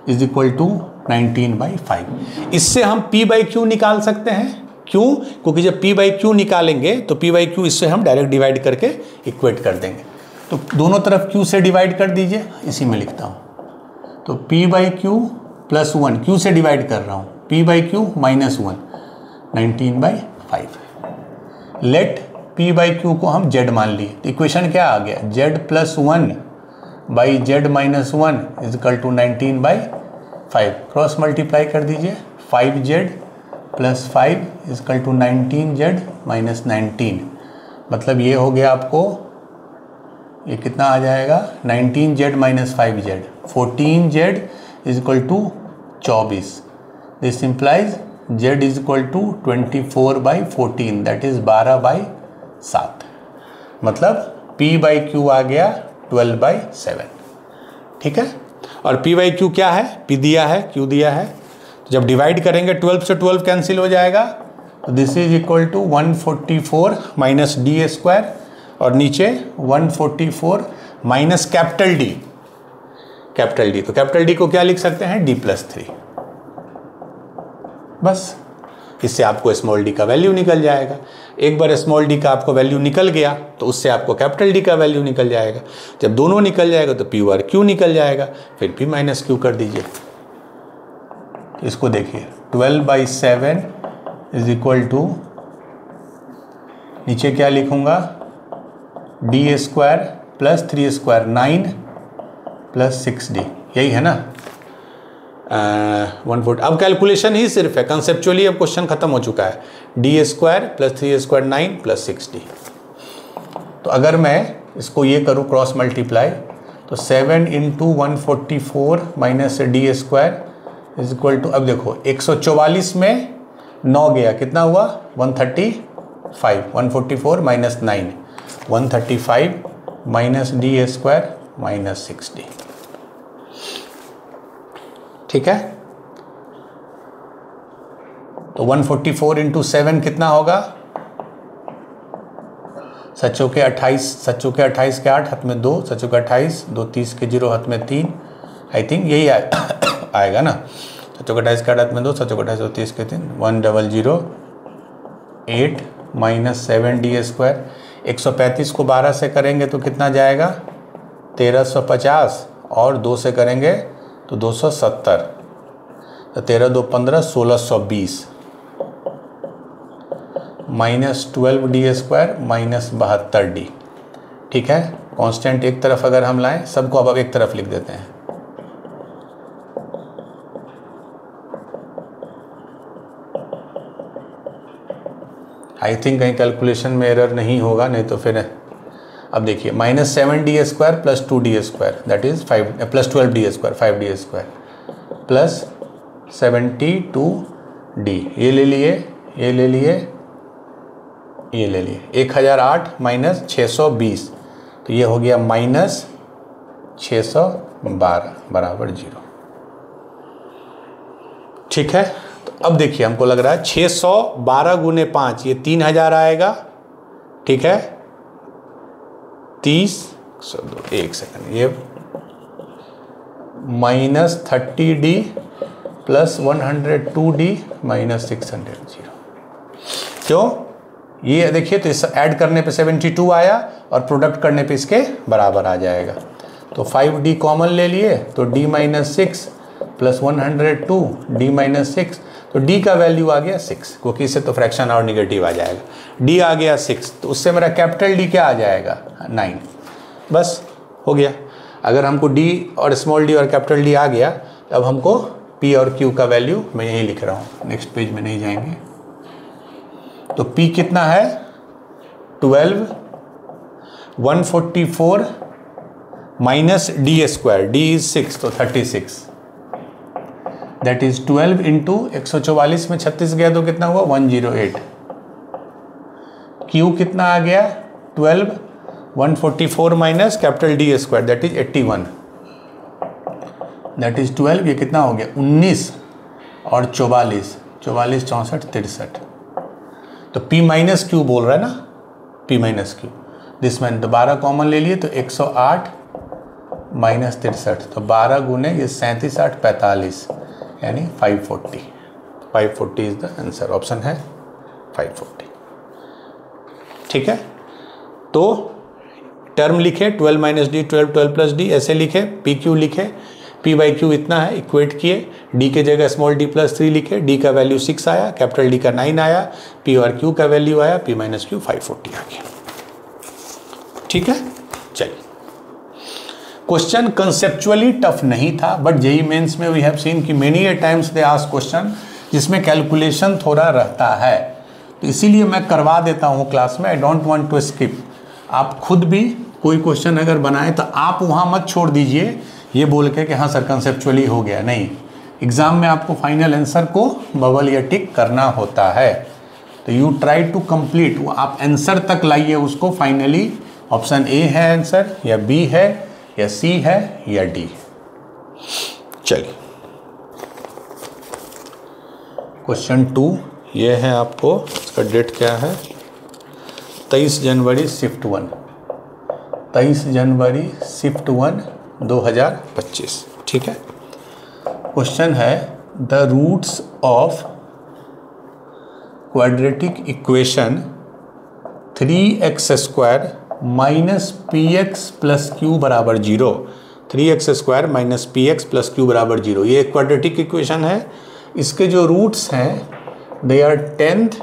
is equal to 19/5। इससे हम P बाई Q निकाल सकते हैं। क्यों? क्योंकि जब P बाई Q निकालेंगे तो P बाई Q इससे हम डायरेक्ट डिवाइड करके इक्वेट कर देंगे। तो दोनों तरफ Q से डिवाइड कर दीजिए, इसी में लिखता हूँ। तो P by Q plus 1, Q से डिवाइड कर रहा हूँ, P by Q minus 1, 19/5। Let P by Q को हम Z मान लिए, तो इक्वेशन क्या आ गया? Z plus 1 by Z minus 1 is equal to 19/5। Cross multiply कर दीजिए, 5Z plus 5 is equal to 19Z minus 19। मतलब ये हो गया आपको, ये कितना आ जाएगा? 19Z minus 5Z, 14Z is equal to 24। This implies Z is equal to 24/14, that is 12/7। मतलब P बाई Q आ गया 12/7, ठीक है। और P बाई Q क्या है? P दिया है, Q दिया है, तो जब डिवाइड करेंगे 12 से 12 कैंसिल हो जाएगा, तो this is equal to 144 minus D square, और नीचे 144 minus capital D. Capital D, तो कैपिटल डी को क्या लिख सकते हैं? D plus 3। बस इससे आपको स्मॉल डी का वैल्यू निकल जाएगा। एक बार स्मॉल डी का आपको वैल्यू निकल गया तो उससे आपको कैपिटल डी का वैल्यू निकल जाएगा। जब दोनों निकल जाएगा तो P और Q निकल जाएगा, फिर P माइनस Q कर दीजिए। इसको देखिए, 12/7 इज इक्वल टू, नीचे क्या लिखूंगा? D square plus 3 square 9 plus 6D, यही है ना। 140। अब कैलकुलेशन ही सिर्फ है, कंसेप्चुअली अब क्वेश्चन खत्म हो चुका है। D square plus 3 square 9 plus 6D। तो अगर मैं इसको ये करूँ क्रॉस मल्टीप्लाई, तो 7 into 144 minus D square is equal to, अब देखो 144 में 9 गया, कितना हुआ? 135। 144 minus 9, 135 minus D square minus 6D, ठीक है। तो 144 इंटू 7 कितना होगा? सच्चों के 28, सच्चों के 28 के 8, हाथ में 2, सच्चों के 28, 2 30 के 0, हाथ में 3। आई थिंक यही आएगा ना। सच्चों के 28 के 8, हाथ में 2, सच्चों के 28, 2 30 के 3, 1008 माइनस 7D स्क्वायर। 135 को 12 से करेंगे तो कितना जाएगा? 1350, और 2 से करेंगे तो 270, तो 13 2 15, 1620 minus 12D square minus 72D, ठीक है। कांस्टेंट एक तरफ अगर हम लाएं, सबको अब एक तरफ लिख देते हैं। आई थिंक कहीं कैलकुलेशन में एरर नहीं होगा, नहीं तो फिर अब देखिए minus 7D square plus 2D square that is 5 plus 12D square 5D square plus 72D, ये ले लिए, ये ले लिए, ये ले लिए। 1008 माइनस 620 तो ये हो गया -612 बराबर 0। ठीक है, तो अब देखिए हमको लग रहा है 612 गुने 5 ये 3000 आएगा। ठीक है, 1 सेकंड, ये -30D प्लस 102D माइनस 600 क्यों? ये देखिए तो इस ऐड करने पे 72 आया और प्रोडक्ट करने पे इसके बराबर आ जाएगा। तो 5D कॉमन ले लिए तो D-6 प्लस 102 D-6, तो D का वैल्यू आ गया 6, क्योंकि इससे तो फ्रैक्शन और निगेटिव आ जाएगा। D आ गया 6, तो उससे मेरा कैपिटल D क्या आ जाएगा 9। बस हो गया। अगर हमको D और स्मॉल d और कैपिटल D आ गया, तब हमको P और Q का वैल्यू मैं यही लिख रहा हूँ, नेक्स्ट पेज में नहीं जाएंगे। तो P कितना है 12, 144 माइनस D² D इज 6 तो 36, दैट इज 12 इंटू 144 में 36 गया तो कितना हुआ 108। Q कितना आ गया 12, 144 minus capital D² that is 81, that is 12, ये कितना हो गया 19 और 44, 44 64 63। तो P माइनस Q बोल रहा है ना, P minus Q this man. तो 12 कॉमन ले लिए तो 108 माइनस 63, तो 12 गुने ये 37 8 45 यानी 540। 540 इज द आंसर, ऑप्शन है 540। ठीक है, तो टर्म लिखे 12 माइनस D 12 12 प्लस D, ऐसे लिखे। पी क्यू लिखे, P बाई क्यू इतना है, इक्वेट किए। D के जगह स्मॉल d प्लस 3 लिखे, D का वैल्यू 6 आया, कैपिटल D का 9 आया, P और Q का वैल्यू आया P माइनस Q 540 आ गया। ठीक है, चलिए। क्वेश्चन कंसेप्चुअली टफ नहीं था, बट जेईई मेंस में वी हैव सीन कि many A times they ask question जिसमें कैलकुलेशन थोड़ा रहता है, तो इसीलिए मैं करवा देता हूँ क्लास में। I don't want to skip. आप खुद भी कोई क्वेश्चन अगर बनाए तो आप वहाँ मत छोड़ दीजिए ये बोल के कि हाँ सर कंसेप्चुअली हो गया, नहीं। एग्ज़ाम में आपको फाइनल आंसर को बबल या टिक करना होता है। तो यू ट्राई टू कंप्लीट, वो आप आंसर तक लाइए उसको फाइनली। ऑप्शन ए है आंसर, या बी है, या सी है, या डी। चलिए क्वेश्चन 2 ये है, आपको इसका डेट क्या है 23 जनवरी शिफ्ट 1, 23 जनवरी शिफ्ट 1 2025। ठीक है, क्वेश्चन है the roots of quadratic equation 3x² minus px plus q बराबर 0। 3x² minus px plus q बराबर 0, ये क्वाड्रेटिक इक्वेशन है। इसके जो रूट्स हैं they are 10th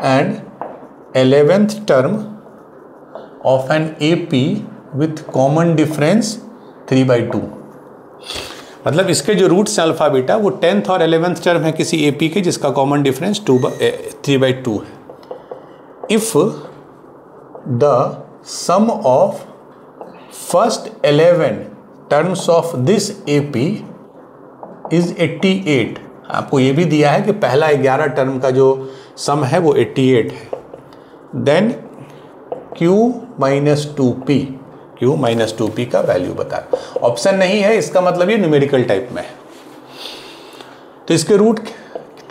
and 11th term of an AP with common difference 3/2। मतलब इसके जो रूट्स हैं अल्फा बीटा वो 10th और 11th टर्म है किसी AP के जिसका कॉमन डिफरेंस 3/2 है। If the sum of first 11 terms of this AP is 88। आपको ये भी दिया है कि पहला 11 टर्म का जो सम है वो 88 है। Then Q minus 2P, Q minus 2P का वैल्यू बता। ऑप्शन नहीं है, इसका मतलब ये न्यूमेरिकल टाइप में है। तो इसके root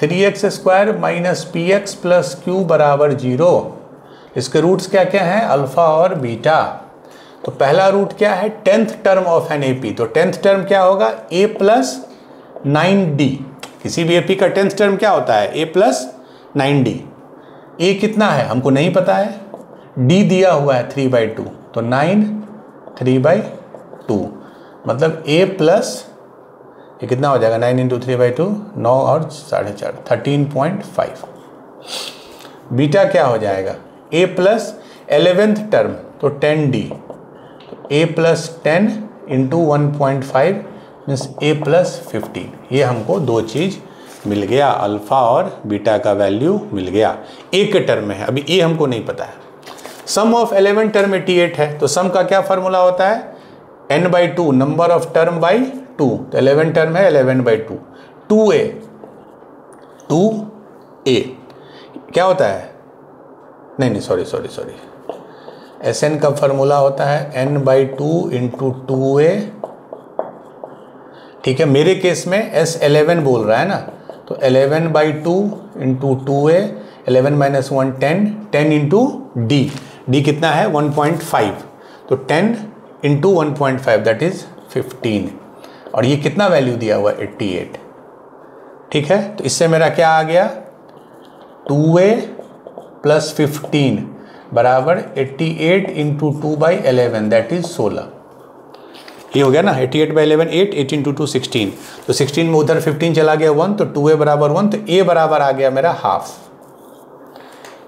3x² minus px plus q बराबर 0। इसके रूट्स क्या क्या हैं अल्फा और बीटा। तो पहला रूट क्या है 10th term of an AP, तो 10th टर्म क्या होगा a प्लस 9d। किसी भी AP का 10th टर्म क्या होता है a प्लस 9d। a कितना है हमको नहीं पता है, d दिया हुआ है 3/2, तो 9 3/2 मतलब a प्लस ये कितना हो जाएगा 9 इंटू 3/2 9 और 4.5 13.5। बीटा क्या हो जाएगा a प्लस 11th टर्म तो 10d, तो a plus 10 into 1.5 means a plus 15। ये हमको दो चीज़ मिल गया, अल्फ़ा और बीटा का वैल्यू मिल गया। a के टर्म में है, अभी a हमको नहीं पता है। सम ऑफ 11 टर्म 88 है, तो सम का क्या फार्मूला होता है n/2 number of term by 2, तो 11 टर्म है 11/2 2a क्या होता है नहीं सॉरी Sn का फॉर्मूला होता है n/2 इंटू 2a। ठीक है, मेरे केस में S11 बोल रहा है ना, तो 11/2 into 2a, 11 minus 1 10, 10 into d कितना है 1.5, तो 10 इंटू 1.5 दैट इज 15, और ये कितना वैल्यू दिया हुआ 88। ठीक है, तो इससे मेरा क्या आ गया 2a प्लस 15 बराबर 88 इंटू 2/11 दैट इज 16। ये हो गया ना 88/11 8, 8 इंटू 2 16, तो 16 में उधर 15 चला गया 1, तो 2a बराबर 1, तो a बराबर आ गया मेरा हाफ,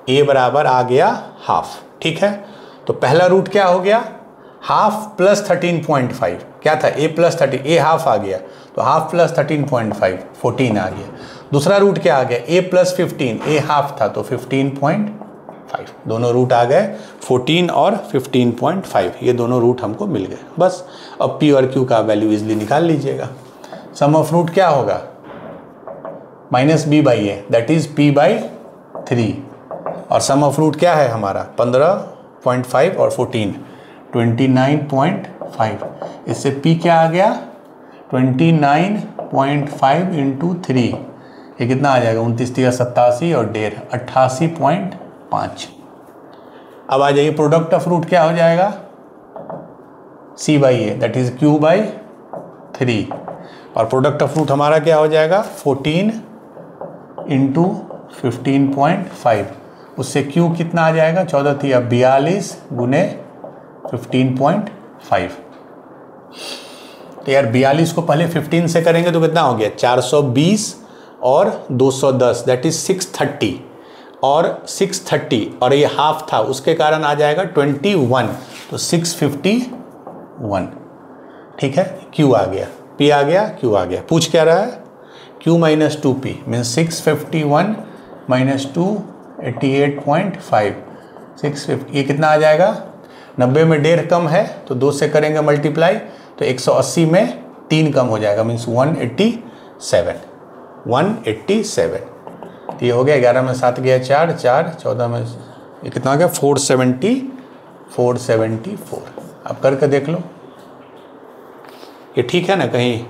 a बराबर आ गया हाफ। ठीक है, तो पहला रूट क्या हो गया हाफ प्लस 13.5, क्या था a प्लस 30, a हाफ आ गया, तो हाफ प्लस 13.5 14 आ गया। दूसरा रूट क्या आ गया a प्लस 15, a हाफ था तो 15.5, दोनों रूट आ गए 14 और 15.5, ये दोनों रूट हमको मिल गए। बस अब p और q का वैल्यू इजिली निकाल लीजिएगा। सम ऑफ रूट क्या होगा minus b/a that is p/3, और सम ऑफ रूट क्या है हमारा 15.5 और 14 29.5, इससे p क्या आ गया 29.5 इंटू 3, ये कितना आ जाएगा 29 × 87 और 1.5 88.5। अब आ जाइए प्रोडक्ट ऑफ रूट क्या हो जाएगा c/a दैट इज q/3, और प्रोडक्ट ऑफ रूट हमारा क्या हो जाएगा 14 इंटू 15.5, उससे q कितना आ जाएगा 14 × 42 गुने 15.5। तो यार 42 को पहले 15 से करेंगे तो कितना हो गया 420 और 210 दैट इज 630, और 630 और ये हाफ था उसके कारण आ जाएगा 21, तो 651। ठीक है, q आ गया, p आ गया, q आ गया। पूछ क्या रहा है q minus 2p means 651 minus 2 88.5, 650, ये कितना आ जाएगा 90 में 1.5 कम है तो 2 से करेंगे मल्टीप्लाई, तो 180 में 3 कम हो जाएगा मीन्स 187, 187। तो ये हो गया 11 में 7 गया 4, 4 14 में ये कितना आ गया 474। आप करके देख लो ये ठीक है ना, कहीं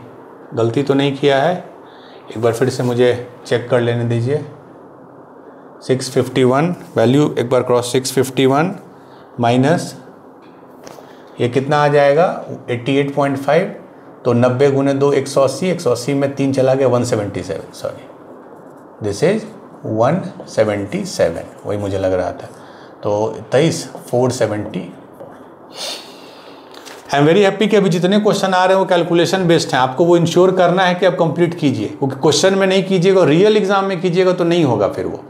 गलती तो नहीं किया है। एक बार फिर से मुझे चेक कर लेने दीजिए। 651 वैल्यू एक बार क्रॉस 651 माइनस ये कितना आ जाएगा 88.5, तो 90 गुने 2 180, 180 में 3 चला गया 177, सॉरी दिस इज 177, वही मुझे लग रहा था, तो 23 470। आई एम वेरी हैप्पी कि अभी जितने क्वेश्चन आ रहे हैं वो कैलकुलेशन बेस्ड हैं, आपको वो इंश्योर करना है कि आप कंप्लीट कीजिए, क्योंकि क्वेश्चन में नहीं कीजिएगा रियल एग्जाम में कीजिएगा तो नहीं होगा फिर वो।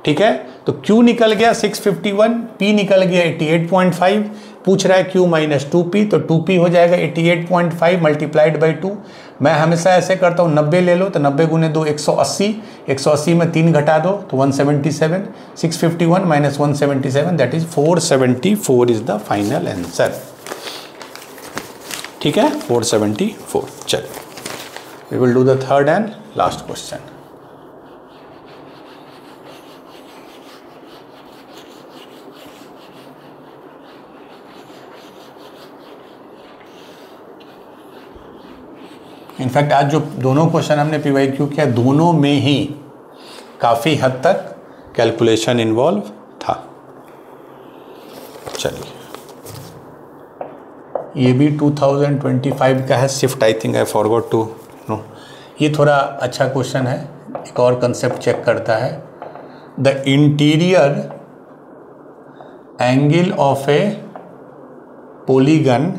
ठीक है, तो Q निकल गया 651, P निकल गया 88.5, पूछ रहा है Q माइनस 2P, तो 2P हो जाएगा 88.5 मल्टीप्लाइड बाई 2। मैं हमेशा ऐसे करता हूँ 90 ले लो तो 90 गुने 2 180, 180 में 3 घटा दो तो 177, 651 minus 177 that is 474 is the final answer. ठीक है 474। चलिए we will do the third and last question. In fact आज जो दोनों क्वेश्चन हमने PYQ किया दोनों में ही काफ़ी हद तक कैलकुलेशन इन्वॉल्व था। चलिए ये भी 2025 का है, shift I think I forgot to know. ये थोड़ा अच्छा क्वेश्चन है, एक और कंसेप्ट चेक करता है। The interior angle of a polygon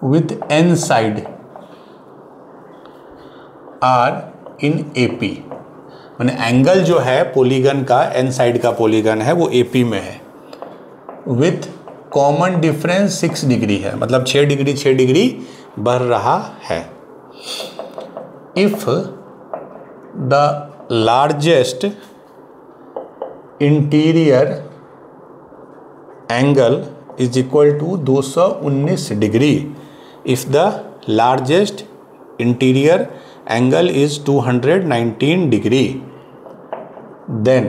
with n side are in AP, मैंने एंगल जो है पोलीगन का n साइड का पोलीगन है वो AP में है, विथ कॉमन डिफरेंस 6 डिग्री है, मतलब 6 डिग्री बढ़ रहा है। If the largest interior angle is equal to 219 degree, if the largest interior angle is 219 degree, then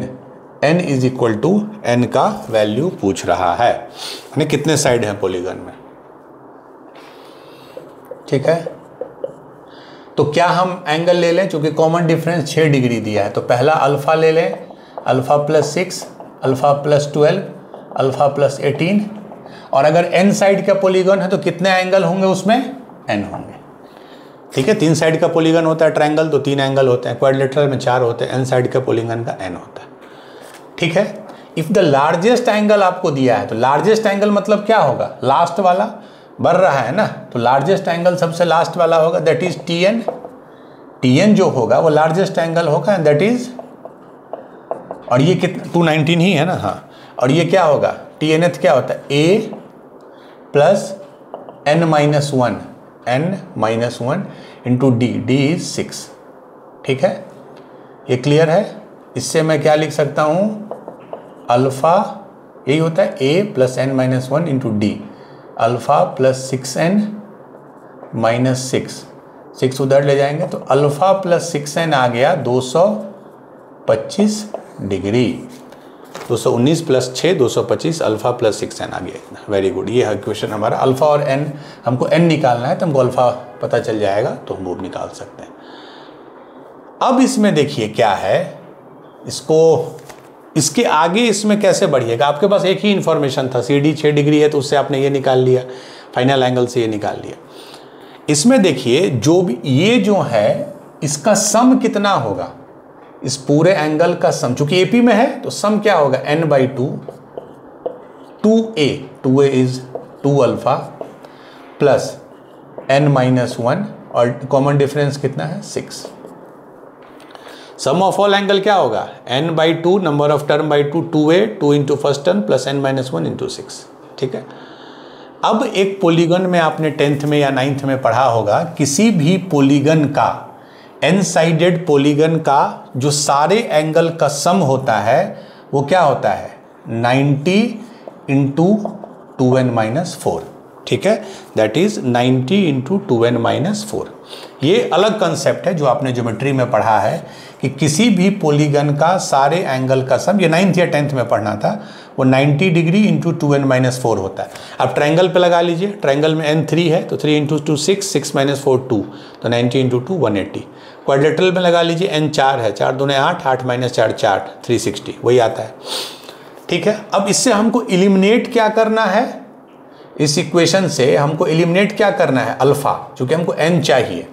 n is equal to n का वैल्यू पूछ रहा है, यानी कितने साइड हैं पॉलीगन में। ठीक है, तो क्या हम एंगल ले लें, चूंकि कॉमन डिफरेंस 6 डिग्री दिया है, तो पहला अल्फा ले लें, alpha plus 6, alpha plus 12, alpha plus 18, और अगर n साइड का पॉलीगन है तो कितने एंगल होंगे उसमें, n होंगे। ठीक है, 3 साइड का पॉलीगन होता है ट्रायंगल, तो 3 एंगल होते हैं, क्वाड्रिलेटरल में 4 होते हैं, n साइड का पॉलीगन का n होता है। ठीक है, इफ द लार्जेस्ट एंगल आपको दिया है, तो लार्जेस्ट एंगल मतलब क्या होगा, लास्ट वाला बढ़ रहा है ना, तो लार्जेस्ट एंगल सबसे लास्ट वाला होगा, दैट इज Tn। Tn जो होगा वो लार्जेस्ट एंगल होगा, एंड दैट इज, और ये कितना 219 ही है ना, हाँ, और ये क्या होगा, Tnth क्या होता है, a plus n-1 into d is 6। ठीक है, ये क्लियर है। इससे मैं क्या लिख सकता हूँ, अल्फा यही होता है a plus n-1 into D, alpha plus 6n minus 6 उधर ले जाएंगे, तो अल्फा प्लस 6n आ गया 225 degree, 219 plus 6 225, alpha plus 6n आ गया इतना। वेरी गुड, ये है क्वेश्चन हमारा। अल्फा और n, हमको n निकालना है तो हमको अल्फा पता चल जाएगा, तो हम वो निकाल सकते हैं। अब इसमें देखिए क्या है, इसको इसके आगे इसमें कैसे बढ़िएगा, आपके पास एक ही इंफॉर्मेशन था, CD 6 डिग्री है तो उससे आपने ये निकाल लिया, फाइनल एंगल से ये निकाल लिया। इसमें देखिए जो भी ये जो है इसका सम कितना होगा, इस पूरे एंगल का सम, चूंकि AP में है तो सम क्या होगा, n/2, 2a is 2 alpha plus n-1, और कॉमन डिफरेंस कितना है 6। सम ऑफ ऑल एंगल क्या होगा, n/2 number of term by 2, 2a, 2 into first term plus n-1 into 6। ठीक है, अब एक पॉलीगन में आपने 10th में या 9th में पढ़ा होगा, किसी भी पॉलीगन का, n साइडेड पॉलीगन का जो सारे एंगल का सम होता है वो क्या होता है, 90 इंटू 2n-4। ठीक है, दैट इज 90 इंटू 2n-4। ये अलग कंसेप्ट है जो आपने ज्योमेट्री में पढ़ा है कि किसी भी पॉलीगन का सारे एंगल का सम, ये 9th या 10th में पढ़ना था, वो 90 डिग्री इंटू 2n-4 होता है। अब ट्रायंगल पे लगा लीजिए, ट्रायंगल में n3 है तो 3 इंटू 2 6, 6 - 4 2, तो 90 इंटू 2 180। क्वाड्रिलेटरल में लगा लीजिए, n4 है, 4 दूने 8, 8 - 4 4, 360, वही आता है। ठीक है, अब इससे हमको एलिमिनेट क्या करना है, इस इक्वेशन से हमको एलिमिनेट क्या करना है, अल्फा, चूंकि हमको n चाहिए,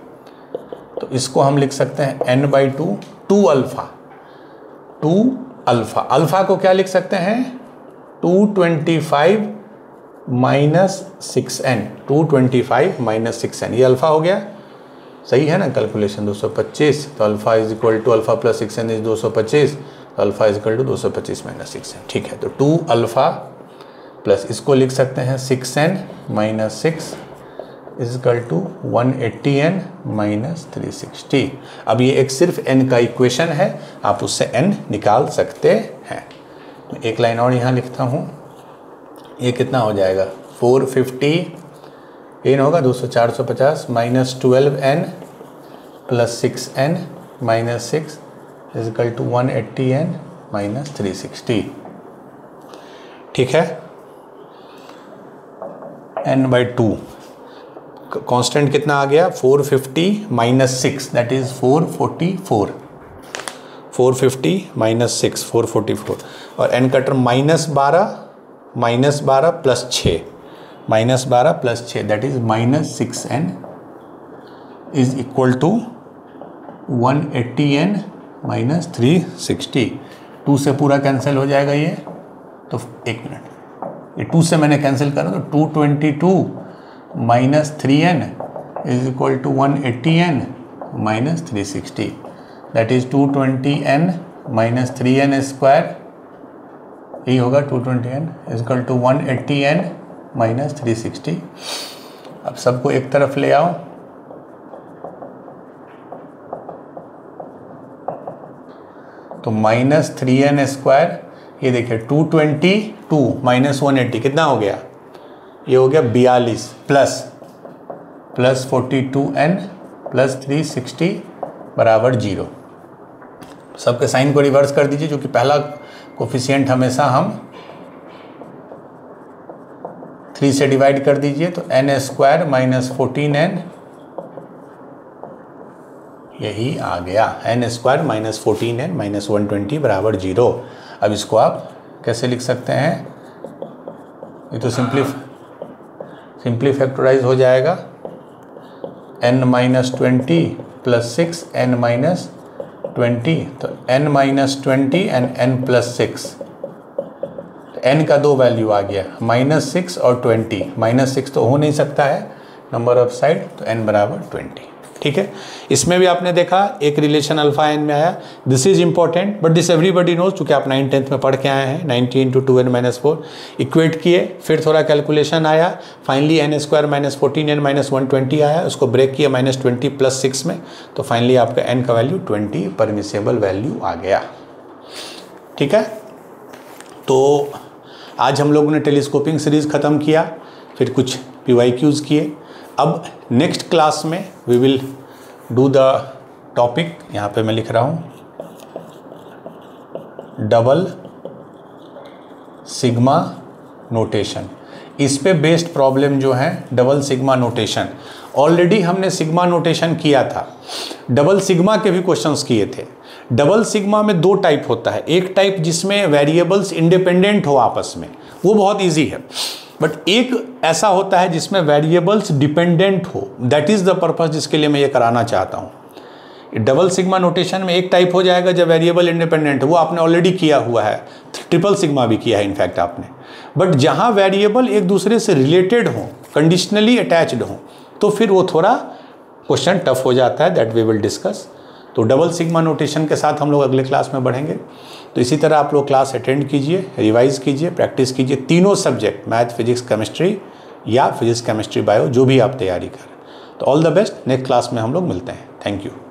तो इसको हम लिख सकते हैं n/2, 2 अल्फा, अल्फा को क्या लिख सकते हैं, 225 माइनस 6n, 225 माइनस 6n, ये अल्फा हो गया, सही है ना कैलकुलेशन, 225, तो alpha is equal to alpha plus 6n is 225, तो alpha is equal to 225 minus 6n। ठीक है, तो 2 अल्फा प्लस इसको लिख सकते हैं 6n minus 6 is equal to 180n minus 360। अब ये एक सिर्फ n का इक्वेशन है, आप उससे n निकाल सकते हैं। एक लाइन और यहाँ लिखता हूँ, ये कितना हो जाएगा, 450 n होगा 200 450 minus 12n plus 6n minus 6 is equal to 180n minus 360। ठीक है, n/2 कांस्टेंट कितना आ गया, 450 माइनस 6, दैट इज 444, 450 माइनस 6 444, और n का term -12 plus 6, -12 plus 6, that is minus 6n is equal to 180n minus 360। 2 से पूरा कैंसिल हो जाएगा ये, तो एक मिनट, ये 2 से मैंने कैंसिल करा तो 222 minus 3n is equal to 180n minus 360, that is 220n minus 3n square, यही होगा 220n is equal to 180n minus 360। अब सबको एक तरफ ले आओ, तो माइनस 3n स्क्वायर, ये देखिए 222 माइनस 180 कितना हो गया, ये हो गया 42 प्लस 42n प्लस 360 बराबर 0। सबके साइन को रिवर्स कर दीजिए, क्योंकि पहला कोफिशिएंट हमेशा हम 3 से डिवाइड कर दीजिए, तो n स्क्वायर माइनस 14n, यही आ गया, n square minus 14n minus 120 बराबर 0। अब इसको आप कैसे लिख सकते हैं, ये तो सिंपली फैक्टराइज हो जाएगा, n minus 20 plus 6 n minus 20, तो n minus 20 and n plus 6, n का 2 वैल्यू आ गया, -6 और 20, -6 तो हो नहीं सकता है नंबर ऑफ साइड, तो n बराबर 20। ठीक है, इसमें भी आपने देखा एक रिलेशन अल्फा n में आया। This is important but this everybody knows, चूँकि आप 9th 10th में पढ़ के आए हैं। 90 इंटू 2n माइनस 4 इक्वेट किए, फिर थोड़ा कैलकुलेशन आया, finally n square minus 14n minus 120 आया, उसको ब्रेक किया -20 प्लस 6 में, तो फाइनली आपका n का वैल्यू 20 परमिसेबल वैल्यू आ गया। ठीक है, तो आज हम लोगों ने टेलीस्कोपिंग सीरीज़ ख़त्म किया, फिर कुछ PYQs किए। अब नेक्स्ट क्लास में we will do the topic, यहाँ पे मैं लिख रहा हूँ, डबल सिग्मा नोटेशन। इस पे बेस्ड प्रॉब्लम जो है डबल सिग्मा नोटेशन, ऑलरेडी हमने सिग्मा नोटेशन किया था, डबल सिग्मा के भी क्वेश्चंस किए थे। डबल सिग्मा में 2 टाइप होता है, एक टाइप जिसमें वेरिएबल्स इंडिपेंडेंट हो आपस में, वो बहुत इजी है, बट एक ऐसा होता है जिसमें वेरिएबल्स डिपेंडेंट हो, दैट इज़ द पर्पस जिसके लिए मैं ये कराना चाहता हूँ। डबल सिग्मा नोटेशन में एक टाइप हो जाएगा जब वेरिएबल इंडिपेंडेंट, वो आपने ऑलरेडी किया हुआ है, ट्रिपल सिग्मा भी किया है इनफैक्ट आपने। बट जहाँ वेरिएबल एक दूसरे से रिलेटेड हों, कंडीशनली अटैच्ड हों, तो फिर वो थोड़ा क्वेश्चन टफ हो जाता है, दैट वी विल डिस्कस। तो डबल सिग्मा नोटेशन के साथ हम लोग अगले क्लास में बढ़ेंगे। तो इसी तरह आप लोग क्लास अटेंड कीजिए, रिवाइज कीजिए, प्रैक्टिस कीजिए, तीनों सब्जेक्ट मैथ, फिजिक्स, केमिस्ट्री या फिजिक्स, केमिस्ट्री, बायो, जो भी आप तैयारी करें। तो all the best, next class में हम लोग मिलते हैं। Thank you.